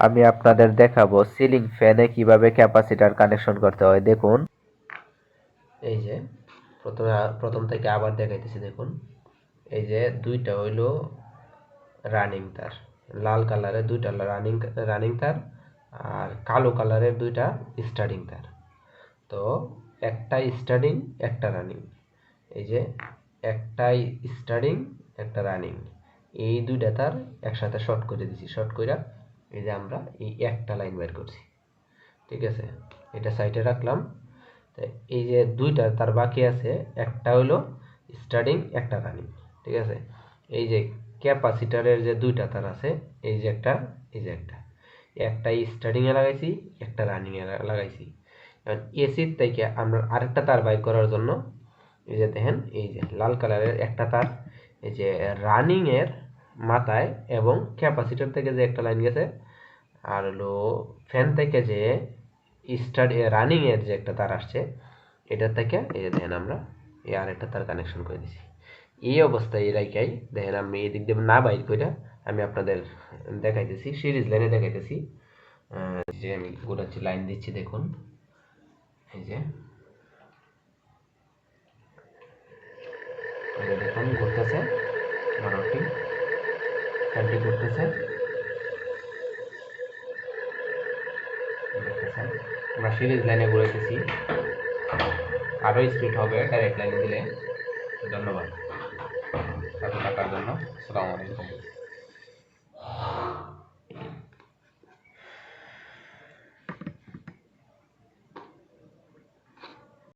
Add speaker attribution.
Speaker 1: আমি আপনাদের দেখাবো সিলিং ফ্যানে কিভাবে ক্যাপাসিটর কানেকশন করতে হয়। দেখুন, এই যে প্রথম থেকে আবার দেখাইতেছি। দেখুন, এই যে দুইটা হইলো রানিং তার, লাল কালারের দুইটা রানিং তার, আর কালো কালারের দুইটা স্টার্টিং তার। তো একটা স্টার্টিং একটা রানিং, এই যে একটাই স্টার্টিং একটা রানিং, এই দুইটা তার একসাথে শর্ট করে দিছি। শর্ট কইরা এই যে আমরা এই একটা লাইন বের করছি। ঠিক আছে, এটা সাইডে রাখলাম। তো এই যে দুইটা তার বাকি আছে, একটা হলো স্টার্টিং একটা রানিং। ঠিক আছে, এই যে ক্যাপাসিটরের যে দুইটা তার আছে, এই যে একটা, এই যে একটা, একটা স্টার্টিং এ লাগাইছি, একটা রানিং এ লাগাইছি। কারণ এসির থেকে আমরা আরেকটা তার বাইর করার জন্য এই যে দেখেন, এই যে লাল কালারের একটা তার এই যে রানিং এর মাথায়, এবং ক্যাপাসিটর থেকে যে একটা লাইন গেছে, আর হলো ফ্যান থেকে যে রানিং এর যে একটা তার আসছে, এটার থেকে এই যে দেখেন আমরা এই আর একটা তার কানেকশন করে দিছি। এই অবস্থায় এলাকায় দেখেন, আমি এদিক দিয়ে না বাইর করে আমি আপনাদের দেখাইতেছি, সিরিজ লাইনে দেখাইতেছি। যে আমি ঘোরাচ্ছি, লাইন দিচ্ছি, দেখুন এই যে দেখুন ঘুরতেছে, মোটরটি, ফ্যানটি ঘুরতেছে, দেখতেছেন। আমরা সিরিজ লাইনে ঘুরাইতেছি, আরও স্পিড হবে ডাইরেক্ট লাইনে দিলে। ধন্যবাদ সাথে থাকার জন্য। আসসালামু আলাইকুম।